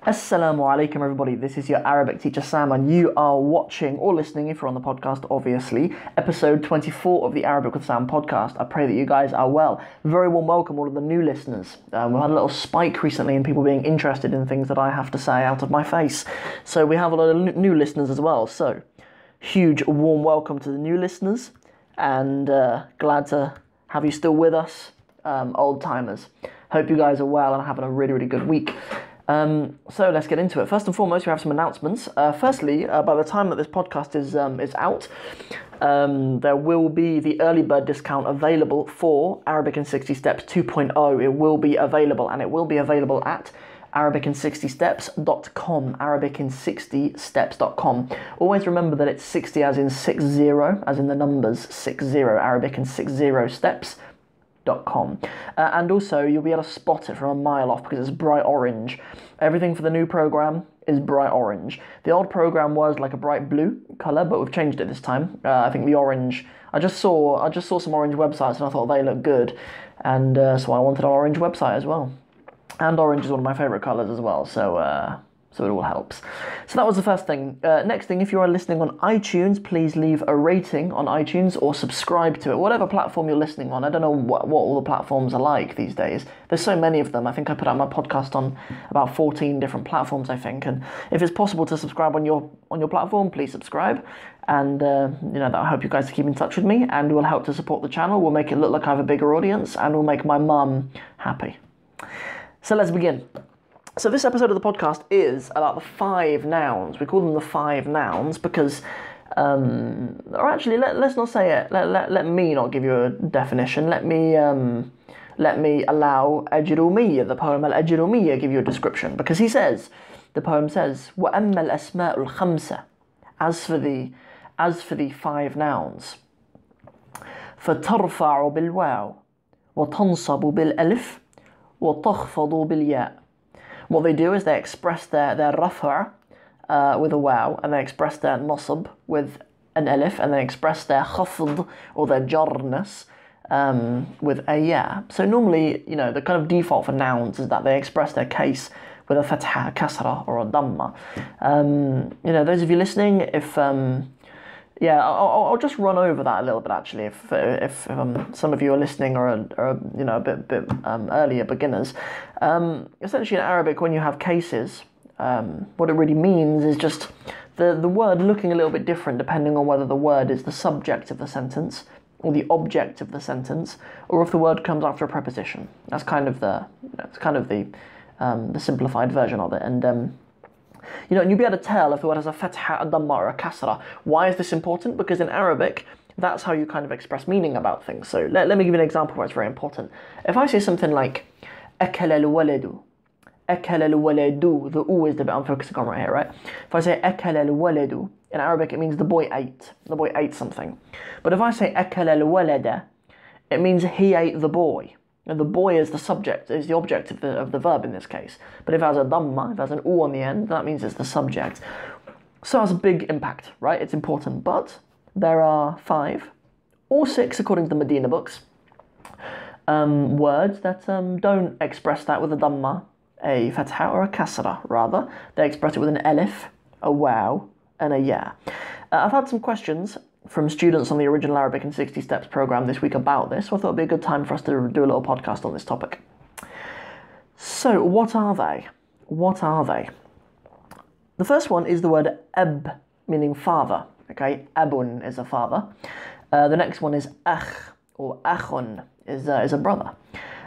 Assalamu alaikum everybody, this is your Arabic teacher Sam and you are watching or listening, if you're on the podcast obviously, episode 24 of the Arabic with Sam podcast. I pray that you guys are well. Very warm welcome all of the new listeners. We had a little spike recently in people being interested in things that I have to say out of my face. So we have a lot of new listeners as well. So huge warm welcome to the new listeners and glad to have you still with us, old timers. Hope you guys are well and having a really good week. So let's get into it. First and foremost, we have some announcements. Firstly, by the time that this podcast is out, there will be the early bird discount available for Arabic in 60 Steps 2.0. It will be available, and it will be available at arabic60steps.com, arabic60steps.com. Always remember that it's 60 as in 60, as in the numbers 60, Arabic in 60 steps.com. And also you'll be able to spot it from a mile off because it's bright orange. Everything for the new program is bright orange. The old program was like a bright blue color, but we've changed it this time. I think the orange, I just saw some orange websites and I thought they looked good, and so I wanted an orange website as well. And orange is one of my favorite colors as well, so it all helps. So that was the first thing. Next thing, if you are listening on iTunes, please leave a rating on iTunes or subscribe to it, whatever platform you're listening on. I don't know what all the platforms are like these days. There's so many of them. I think I put out my podcast on about 14 different platforms, I think. And if it's possible to subscribe on your platform, please subscribe. And that I hope you guys keep in touch with me, and will help to support the channel. We'll make it look like I have a bigger audience, and will make my mum happy. So let's begin. So this episode of the podcast is about the 5 nouns. We call them the 5 nouns because, or actually, let's not say it. Let me not give you a definition. Let me allow Ajrumiyya, the poem Al-Ajrumiyya, give you a description, because the poem says, وَأَمَّا الْأَسْمَاءُ الْخَمْسَةُ, as for the 5 nouns, فَتَرْفَعُ بِالْوَاوِ وَتَنْصَبُ بِالْأَلِفِ وَتَخْفَضُ بِالْيَاءِ. What they do is they express their rafa' with a waw, and they express their nasab with an alif, and they express their khafd or their jarness with a ya. So normally, the kind of default for nouns is that they express their case with a fatha, kasra, or a damma. Those of you listening, if I'll just run over that a little bit actually. If some of you are listening or are a bit earlier beginners, essentially in Arabic, when you have cases, what it really means is just the word looking a little bit different depending on whether the word is the subject of the sentence or the object of the sentence, or if the word comes after a preposition. That's kind of the simplified version of it, and and you'll be able to tell if the word has a fatha, a damma, or a kasra. Why is this important? Because in Arabic, that's how you kind of express meaning about things. So let me give you an example where it's very important. If I say something like أكل الولد, أكل الولد, the U is the bit I'm focusing on right here, right? If I say أكل الولد, in Arabic it means the boy ate. The boy ate something. But if I say أكل الولد, it means he ate the boy. And the boy is the subject, is the object of the verb in this case. But if it has a damma, if it has an u on the end, that means it's the subject. So it has a big impact, right? It's important. But there are 5 or 6, according to the Medina books, words that don't express that with a damma, a fatha, or a kasra. Rather, they express it with an alif, a waw, and a ya. I've had some questions from students on the original Arabic in 60 Steps program this week about this, so I thought it'd be a good time for us to do a little podcast on this topic. So, what are they? What are they? The first one is the word ab, meaning father. Okay, abun is a father. The next one is akh, or akhun, is a brother.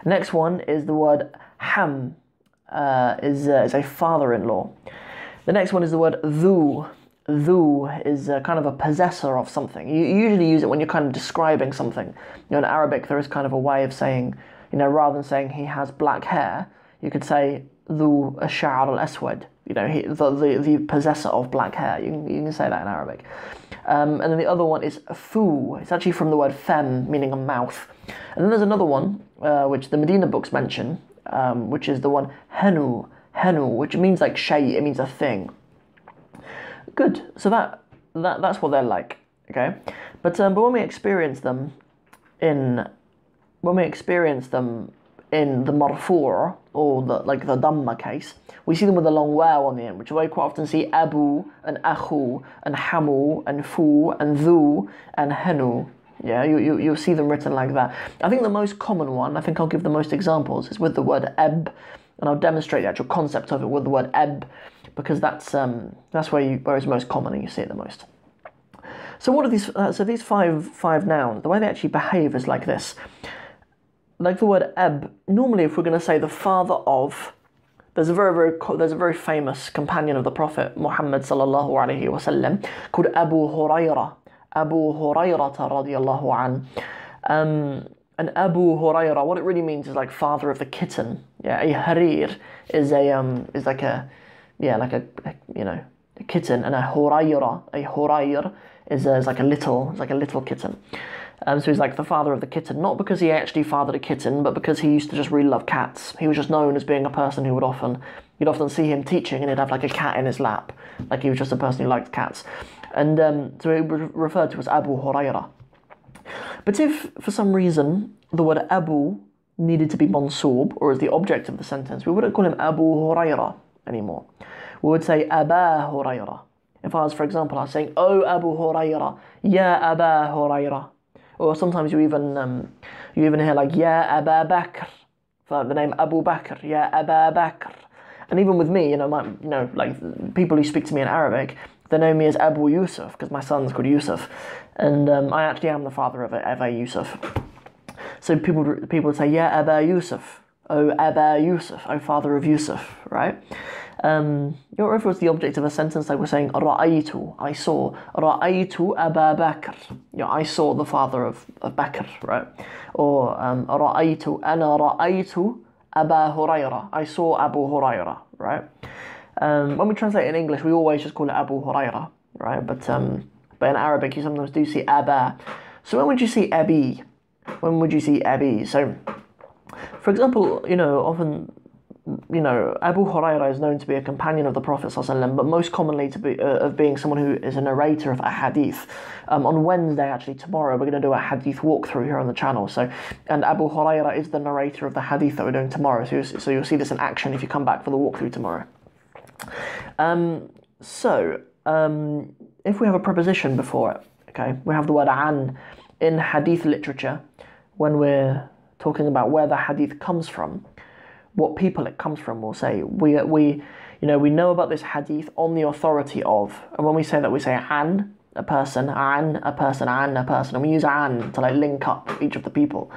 The next one is the word ham, is a father-in-law. The next one is the word dhu. Dhu is kind of a possessor of something. You usually use it when you're kind of describing something. In Arabic, there is kind of a way of saying, rather than saying he has black hair, you could say dhu ash-sha'r al-aswad. The possessor of black hair. You can say that in Arabic. And then the other one is fu. It's actually from the word fem, meaning a mouth. And then there's another one, which the Medina books mention, which is the one henu, which means like shay, it means a thing. Good. So that's what they're like, okay? But when we experience them in the marfu', or like the Dhamma case, we see them with a long waw on the end, which is why you quite often see Abu and Akhu and Hamu and Fu and Dhu and Henu. Yeah, you'll see them written like that. I think the most common one, I think I'll give the most examples, is with the word Eb, and I'll demonstrate the actual concept of it with the word Eb, because that's where it's most common and you see it the most. So what are these? So these five nouns, the way they actually behave is like this. Like the word Eb, normally if we're going to say the father of, there's a very famous companion of the Prophet Muhammad sallallahu alaihi wasallam called Abu Hurairah. Abu Hurairah radiyallahu an. And Abu Hurairah, what it really means is like father of the kitten. Yeah, a harir is like a kitten, and a hurayr is like a little kitten. So he's like the father of the kitten, not because he actually fathered a kitten, but because he used to just really love cats. He was just known as being a person who you'd often see him teaching, and he'd have like a cat in his lap, like he was just a person who liked cats. And so he was referred to as Abu Hurairah. But if, for some reason, the word Abu needed to be mansoob, or as the object of the sentence, we wouldn't call him Abu Hurairah anymore. We would say Aba Hurairah. If I was, for example, I was saying, Oh Abu Hurairah, Ya Aba Hurairah. Or sometimes you even hear like, Ya Aba Bakr, for the name Abu Bakr, Ya Aba Bakr. And even with me, like people who speak to me in Arabic, they know me as Abu Yusuf, because my son's called Yusuf. And I actually am the father of a Yusuf. So people would say, Ya Aba Yusuf, O Aba Yusuf, O father of Yusuf, right? Or if it was the object of a sentence, like we're saying, Ra'aytu, I saw, Ra'aytu Aba Bakr, I saw the father of Bakr, right? Or Ra'aytu, Ana Ra'aytu Aba Hurairah, I saw Abu Hurairah, right? When we translate in English, we always just call it Abu Hurairah, right? But in Arabic, you sometimes do see Aba. So when would you see Abi? When would you see Abi? So, for example, often, Abu Hurairah is known to be a companion of the Prophet ﷺ, but most commonly to be of being someone who is a narrator of a hadith. On Wednesday, actually, tomorrow, we're going to do a hadith walkthrough here on the channel. So, and Abu Hurairah is the narrator of the hadith that we're doing tomorrow. So you'll see this in action if you come back for the walkthrough tomorrow. If we have a preposition before it, okay, we have the word an in hadith literature. When we're talking about where the hadith comes from, what people it comes from, we'll say we know about this hadith on the authority of. And when we say that, we say an a person, an a person, an a person, and we use an to like link up each of the people.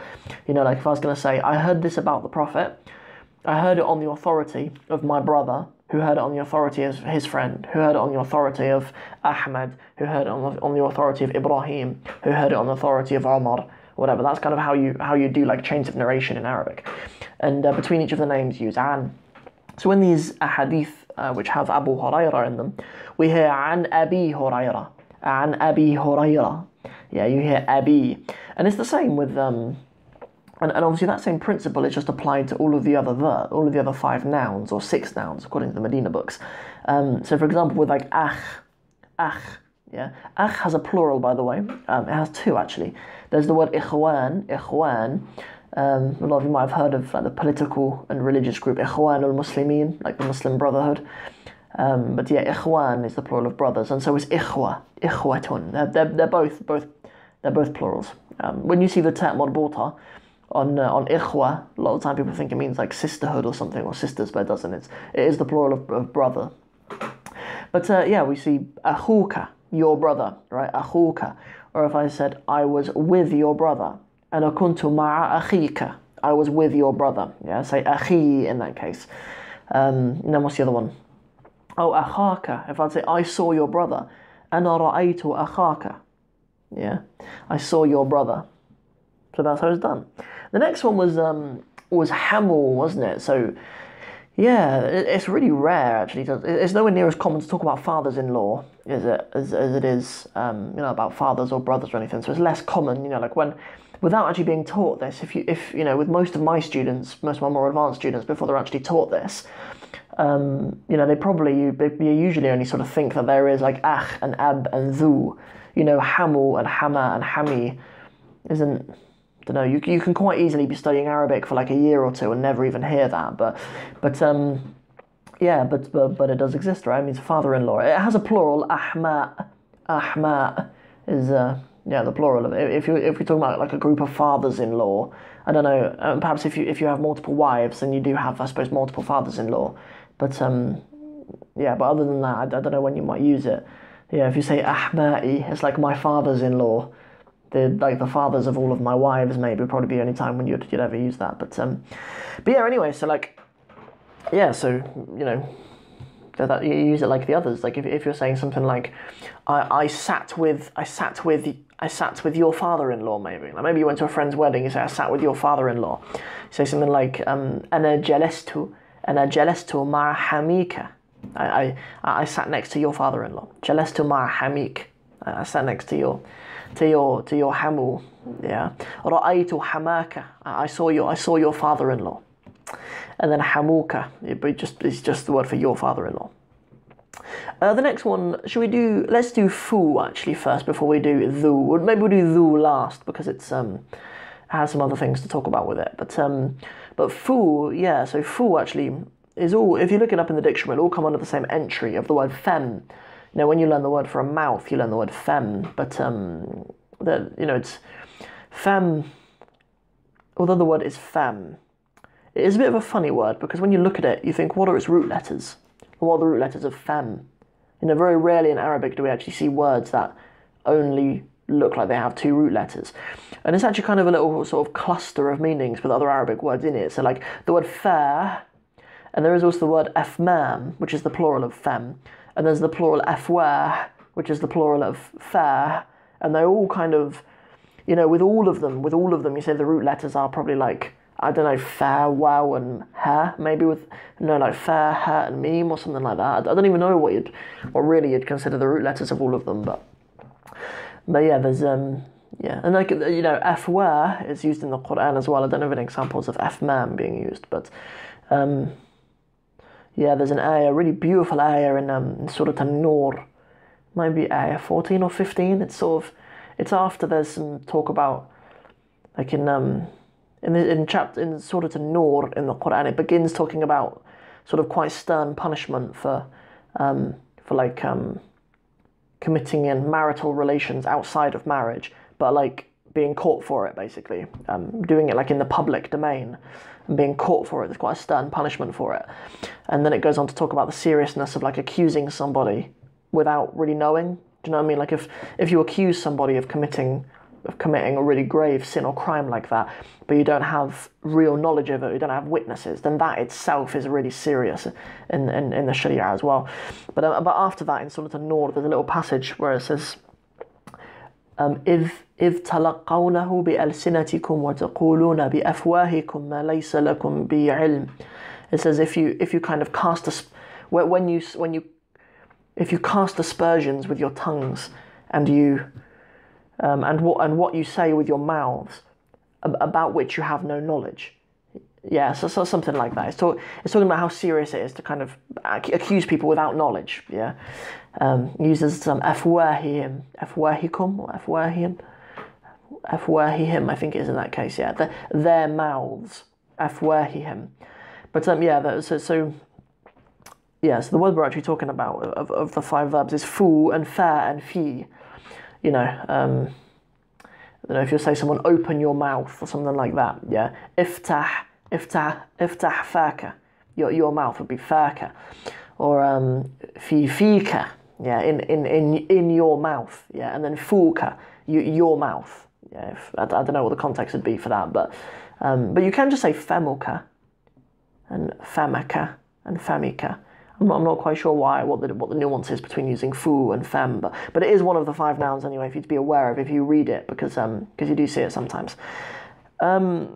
Like if I was going to say, I heard this about the Prophet, I heard it on the authority of my brother, who heard it on the authority of his friend, who heard it on the authority of Ahmad, who heard it on the authority of Ibrahim, who heard it on the authority of Omar, whatever. That's kind of how you do like chains of narration in Arabic. And between each of the names, use an. So in these ahadith which have Abu Hurairah in them, we hear an Abi Hurairah, an Abi Hurairah. Yeah, you hear Abi. And it's the same with and obviously that same principle is just applied to all of the other 5 nouns, or 6 nouns according to the Medina books. So for example, with like akh, yeah, akh has a plural, by the way. It has 2 actually. There's the word ikhwan. A lot of you might have heard of like the political and religious group Ikhwan al-Muslimin, like the Muslim Brotherhood. But yeah, ikhwan is the plural of brothers, and so is ikhwa, ikhwatun. They're both plurals. When you see the ta' marbuta on ikhwa, a lot of the time people think it means like sisterhood or something, or sisters, but it doesn't. It is the plural of brother. But yeah, we see akhuka, your brother, right? Akhuka. Or if I said, I was with your brother, ana kuntu ma'a akhika, I was with your brother. Yeah, say akhi in that case. And then what's the other one? Oh, akhaka. If I'd say, I saw your brother, ana ra'aytu akhaka. Yeah, I saw your brother. So that's how it's done. The next one was hamul, wasn't it? So yeah, it's really rare actually. It's nowhere near as common to talk about fathers-in-law as it is about fathers or brothers or anything. So it's less common, like when, without actually being taught this. If with most of my students, most of my more advanced students, before they're actually taught this, they usually only sort of think that there is like akh and ab and dhu. Hamul and hama and hami don't know. You can quite easily be studying Arabic for like a year or two and never even hear that. But yeah, but it does exist, right? It means father-in-law. It has a plural. Ahma, ahma is yeah, the plural of it. If we're talking about like a group of fathers-in-law, I don't know. Perhaps if you have multiple wives, then you do have, I suppose, multiple fathers-in-law. But yeah, but other than that, I don't know when you might use it. Yeah, if you say ahma'i, it's like my fathers-in-law. The fathers of all of my wives, maybe would probably be the only time when you'd ever use that. But yeah, anyway, so like, yeah, so you know, that you use it like the others. Like if you're saying something like, I sat with your father-in-law, maybe. Like maybe you went to a friend's wedding, you say, I sat with your father-in-law. You say something like, أنا جلست مع حميك. I sat next to your father-in-law. جلست مع حميك. I sat next to your hamu. Yeah. رأيت حماك. I saw your father-in-law. And then hamuka, it's just the word for your father-in-law. The next one, let's do fu actually first before we do dhu. Maybe we'll do dhu last because it's has some other things to talk about with it. But fu, yeah, so fu actually is all, if you look it up in the dictionary, it'll all come under the same entry of the word fem. You know, when you learn the word for a mouth, you learn the word fem, but it's fem, although the word is fem, it is a bit of a funny word because when you look at it, you think, what are its root letters? What are the root letters of fem? You know, very rarely in Arabic do we actually see words that only look like they have two root letters. And it's actually kind of a little sort of cluster of meanings with other Arabic words in it. So like the word fa, and there is also the word afmam, which is the plural of fem. And there's the plural afwah, which is the plural of fa. And they're all kind of, you know, with all of them, you say the root letters are probably like, I don't know, fa, wow, and ha, maybe with, like fa, ha, and meme or something like that. I don't even know what really you'd consider the root letters of all of them, but yeah, there's, yeah, and like, you know, afwa is used in the Quran as well. I don't have any examples of afmam being used, but, yeah, there's an ayah, a really beautiful ayah in Surah An-Nur, maybe ayah 14 or 15. It's after there's some talk about, like in Surah An-Nur in the Quran, it begins talking about sort of quite stern punishment for committing in marital relations outside of marriage, but like being caught for it, basically, doing it like in the public domain and being caught for it. There's quite a stern punishment for it. And then it goes on to talk about the seriousness of like accusing somebody without really knowing. Do you know what I mean? Like if you accuse somebody of committing a really grave sin or crime like that, but you don't have real knowledge of it, you don't have witnesses, then that itself is really serious in the Sharia as well. But after that, in Surah An-Nur, there's a little passage where it says, إذ تلقونه بألسنتكم وتقولون بأفواهكم ما ليس لكم به علم. It says if you kind of cast if you cast aspersions with your tongues and you and what you say with your mouths about which you have no knowledge. Yeah, so something like that. It's talking about how serious it is to kind of accuse people without knowledge. Yeah, uses some afwahihim, afwahikum, or afwahihim. I think it is in that case. Yeah, their mouths, afwahihim. But yeah, so the word we're actually talking about of the five verbs is fu and fa and fi. You know, I don't know if you say someone open your mouth or something like that. Yeah, iftah faka. Your mouth would be faka, or fi fika. Yeah, in your mouth. Yeah, and then fuka, your mouth. Yeah, I don't know what the context would be for that, but you can just say femuka, and famaka and famika. I'm not quite sure what the nuance is between using fu and fem, but it is one of the five nouns anyway for you to be aware of if you read it, because you do see it sometimes. You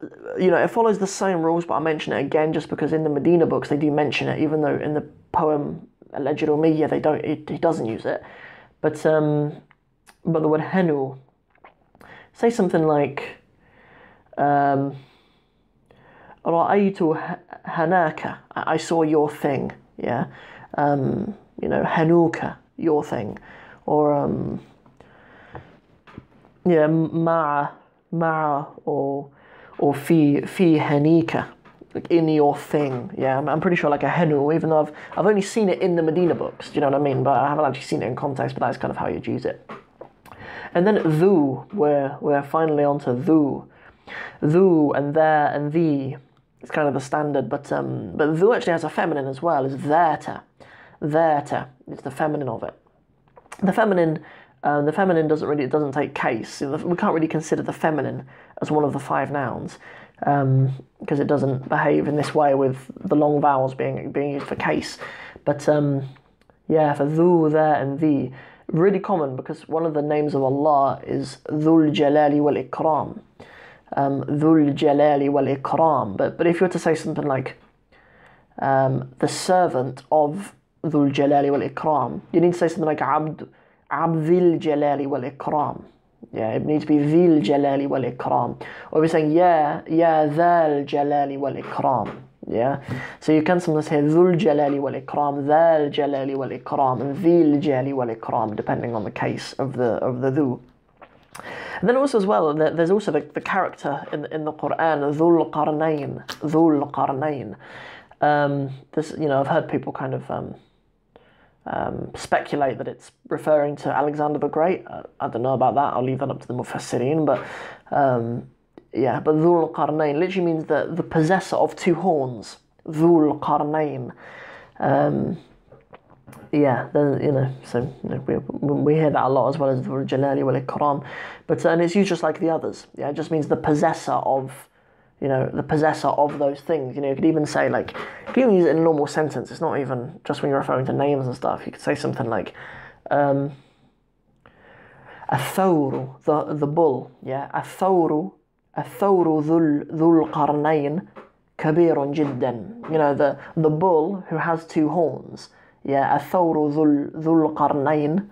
know, it follows the same rules, but I mention it again just because in the Medina books they do mention it, even though in the poem Al-Ajrumiyya he doesn't use it. But the word henu, say something like Ra'aytu hanaka, I saw your thing. Yeah, you know, hanuka, your thing, or yeah, ma'a ma'a or fi hanika, like in your thing. Yeah, I'm pretty sure like a henu, even though I've only seen it in the Medina books. Do you know what I mean? But I haven't actually seen it in context. But that's kind of how you'd use it. And then dhu, we're finally onto dhu and there and thee. It's kind of the standard, but dhu actually has a feminine as well. It's dhata. It's the feminine of it. The feminine doesn't take case. We can't really consider the feminine as one of the 5 nouns because it doesn't behave in this way with the long vowels being used for case. But yeah, for dhu, there, and thee, really common because one of the names of Allah is Dhul Jalali wal Ikram. Dhul Jalali wal Ikram. But if you were to say something like the servant of Dhul Jalali wal Ikram, you need to say something like Abdil Jalali wal Ikram. Yeah, it needs to be Dhil Jalali wal Ikram. Or we're saying Ya Dhal Jalali wal Ikram. Yeah, so you can sometimes hear Dhul Jalali wal Ikram, Dhal Jalali wal Ikram, and Dhil Jalali wal Ikram, depending on the case of the dhu. And then also as well, there's also the character in the Quran, Dhul Qarnayn. This, I've heard people kind of speculate that it's referring to Alexander the Great. I don't know about that. I'll leave that up to the Mufassirin. But but Dhul Qarnayn literally means the possessor of 2 horns. Dhul Qarnayn. So we hear that a lot as well as Dhul Jalali wal Ikram. But and it's used just like the others. Yeah, it just means the possessor of, those things. You could even say you could even use it in a normal sentence. It's not even just when you're referring to names and stuff. You could say something like, Athawru, the bull. Yeah, Athawru dhul qarnayn kabirun jiddan. The bull who has 2 horns. Yeah, Athawru dhul qarnayn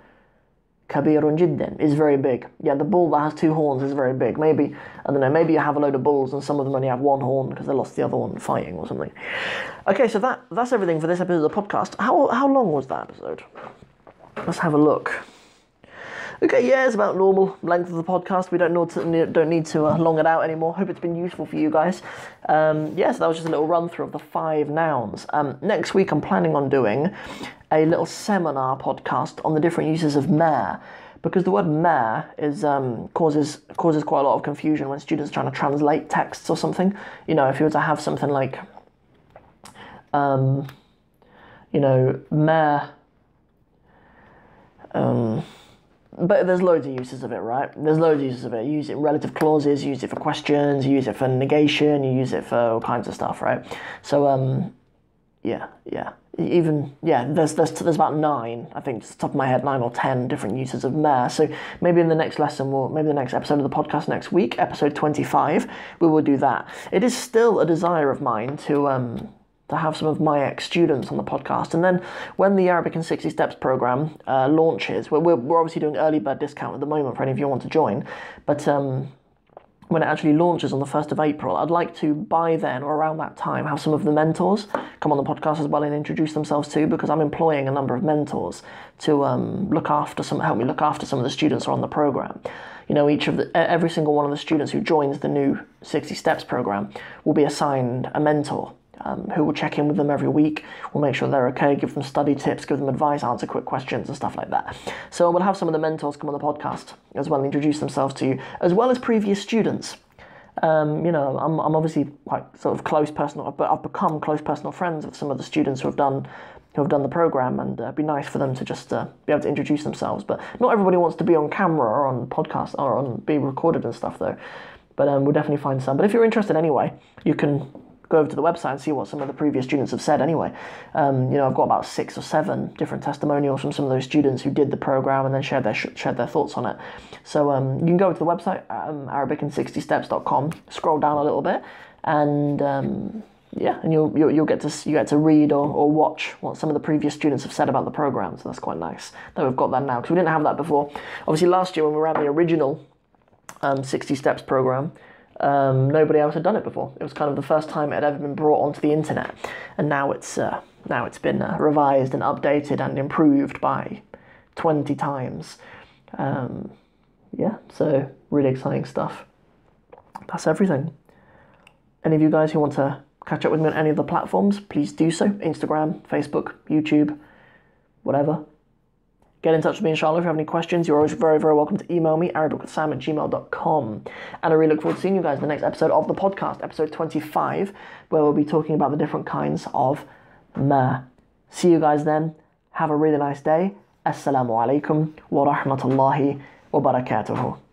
kabirun jiddan is very big. Yeah, the bull that has 2 horns is very big. Maybe, I don't know, maybe you have a load of bulls and some of them only have 1 horn because they lost the other one fighting or something. Okay, so that's everything for this episode of the podcast. How long was that episode? Let's have a look. Okay, yeah, it's about normal length of the podcast. We don't need to long it out anymore. Hope it's been useful for you guys. So that was just a little run through of the 5 nouns. Next week I'm planning on doing a little seminar podcast on the different uses of ma, because the word ma is causes quite a lot of confusion when students are trying to translate texts or something. If you were to have something like ma. But there's loads of uses of it, right? There's loads of uses of it. You use it in relative clauses, you use it for questions, you use it for negation, you use it for all kinds of stuff, right? So, there's about 9, I think, just off the top of my head, 9 or 10 different uses of ma. So maybe in the next lesson, maybe the next episode of the podcast next week, episode 25, we will do that. It is still a desire of mine to have some of my ex-students on the podcast. And then when the Arabic in 60 Steps program launches, we're obviously doing early bird discount at the moment for any of you who want to join, but when it actually launches on the 1st of April, I'd like to, by then or around that time, have some of the mentors come on the podcast as well and introduce themselves too, because I'm employing a number of mentors to help me look after some of the students who are on the program. Every single one of the students who joins the new 60 Steps program will be assigned a mentor, who will check in with them every week. We'll make sure they're okay, give them study tips, give them advice, answer quick questions and stuff like that. So we'll have some of the mentors come on the podcast as well and introduce themselves to you, as well as previous students. I'm obviously quite sort of close personal, but I've become close personal friends with some of the students who have done the program, and it'd be nice for them to just be able to introduce themselves. But not everybody wants to be on camera or on podcast or on be recorded and stuff though. But we'll definitely find some. But if you're interested anyway, you can go over to the website and see what some of the previous students have said anyway. I've got about 6 or 7 different testimonials from some of those students who did the program and then shared their thoughts on it. So you can go to the website, arabic60steps.com, scroll down a little bit, and and you'll get to read or watch what some of the previous students have said about the program. So that's quite nice that we've got that now, because we didn't have that before. Obviously last year when we ran the original 60 Steps program, nobody else had done it before. It was kind of the first time it had ever been brought onto the internet, and now it's been revised and updated and improved by 20 times. So really exciting stuff. That's everything. Any of you guys who want to catch up with me on any of the platforms, please do so. Instagram, Facebook, YouTube, whatever. Get in touch with me, inshallah. If you have any questions, you're always very, very welcome to email me, arabicwithsam@gmail.com. And I really look forward to seeing you guys in the next episode of the podcast, episode 25, where we'll be talking about the different kinds of ma. See you guys then. Have a really nice day. Assalamu alaikum wa rahmatullahi wa barakatuhu.